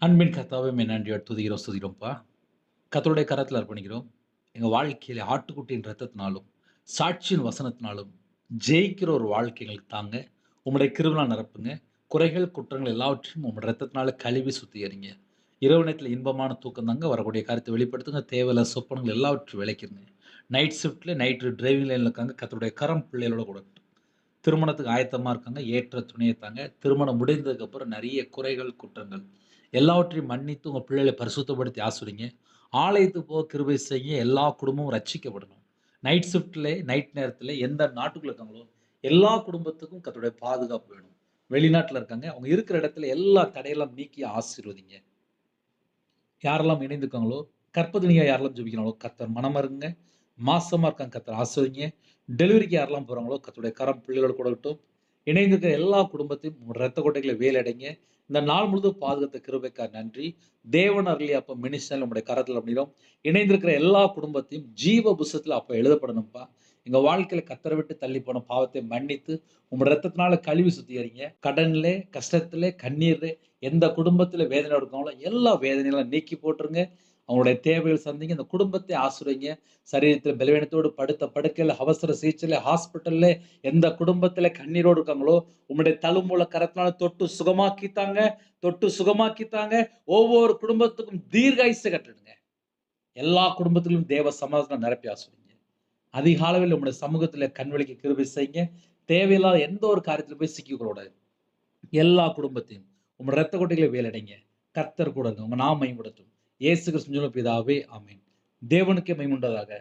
அன்பின் கர்த்தாவே மே நன்றியோடு துதிக்கிறோம், ஸ்துதிக்கிறோம்ப்பா. கர்த்தருடைய கரத்தில அர்ப்பணிக்கிறோம். எங்க வாழ்க்கையில ஆட்டுக்குட்டியின் இரத்தத்தினாலும், சாட்சியின் வசனத்தினாலும் ஜெயிக்கிற ஒரு வாழ்க்கை எங்களுக்கு தாங்க. உம்முடைய கிருபையினால நிரப்புங்க. குறைகள், குற்றங்கள் எல்லாவற்றையும் உம்முடைய இரத்தத்தினால கழுவி சுத்திகரிங்க. இரவு நேரத்தில இன்பமான தூக்கம் தாங்க. வரக்கூடிய காரியத்தை வெளிப்படுத்துங்க. தேவையில்லாத சொப்பனங்கள் எல்லாவற்றையும் விலக்கிருங்க. நைட் ஷிஃப்ட்ல நைட் டிரைவிங் லைன்ல இருக்காங்க. கர்த்தருடைய கரம் பிள்ளைகளோட கூட இருக்கட்டும். திருமணத்துக்கு ஆயத்தமா இருக்காங்க. ஏற்ற துணைய தாங்க. திருமணம் முடிந்ததுக்கப்புறம் நெறைய குறைகள், குற்றங்கள் எல்லாவற்றையும் மன்னித்து உங்க பிள்ளைகள பரிசுத்தப்படுத்தி ஆஸ்வதிங்க. ஆலயத்துக்கு போக கிருபை செய்யுங்க. எல்லா குடும்பமும் ரட்சிக்கப்படணும். நைட் ஷிஃப்ட்ல நைட் நேரத்தில எந்த நாட்டுக்குள்ள இருக்காங்களோ, எல்லா குடும்பத்துக்கும் கர்த்தருடைய பாதுகாப்பு வேணும். வெளிநாட்ல இருக்காங்க. அவங்க இருக்கிற இடத்துல எல்லா தடையெல்லாம் நீக்கி ஆசீர்வதிங்க. யாரெல்லாம் இணைந்துருக்காங்களோ, கர்ப்பதினியா யாரெல்லாம் ஜெபிக்கிறாங்களோ, கர்த்தர் மனமிறங்குங்க. மாசமா இருக்காங்க, கர்த்தர் ஆசீர்வதிங்க. டெலிவரிக்கு யாரெல்லாம் போறாங்களோ, கர்த்தருடைய கரம் பிள்ளைகளோடு கூட இருக்கட்டும். இணைந்திருக்கிற எல்லா குடும்பத்தையும் உம்முடைய இரத்த கோட்டைக்குள்ள வேலையடைங்க. இந்த நாள் முழுவதும் பாதுகாத்த கிருபைக்காக நன்றி. தேவன் அருளிய அப்ப மினிஸ்டர் உம்முடைய கரத்துல அப்படினோம். இணைந்திருக்கிற எல்லா குடும்பத்தையும் ஜீவ புஸ்தகத்துல அப்ப எழுதப்படணும்ப்பா. எங்க வாழ்க்கையில கத்தரை விட்டு தள்ளி போன பாவத்தை மன்னித்து, உம்முடைய இரத்தத்தினால கழுவி சுத்திகரிங்க. கடன்ல, கஷ்டத்திலே, கண்ணீர்ல எந்த குடும்பத்தில வேதனையோட இருக்காங்களோ, எல்லா வேதனையெல்லாம் நீக்கி போட்டுருங்க. அவங்களுடைய தேவைகள் சந்திங்க. இந்த குடும்பத்தை ஆசீர்வதிங்க. சரீரத்தில பலவீனத்தோடு படுத்த படுக்கையில, அவசர சிகிச்சையில, ஹாஸ்பிட்டல்ல எந்த குடும்பத்தில கண்ணீரோடு இருக்காங்களோ, உம்முடைய தழும்புள்ள கரத்தினால தொட்டு சுகமாக்கித்தாங்க. தொட்டு சுகமாக்கித்தாங்க. ஒவ்வொரு குடும்பத்துக்கும் தீர்காயுச கட்டளையிடுங்க. எல்லா குடும்பத்திலும் தேவ சமாதானம் நிரப்பி ஆசீர்வதிங்க. அதிக அளவில் உம்முடைய சமூகத்தில கண் விழிக்க கிருபை செய்யுங்க. தேவையில்லாத எந்த ஒரு காரியத்தில போய் சிக்கிக் கொள்ளக்கூடாது. எல்லா குடும்பத்தையும் உம்முடைய இரத்த கொட்டைகளை வேலடைங்க. கர்த்தர் கூட இருங்க. உங்க நாமம் மகிமைப்படட்டும். இயேசு கிறிஸ்துவின் மூலம் பிதாவே, ஆமென். தேவனுக்கே மகிமை உண்டாதாக.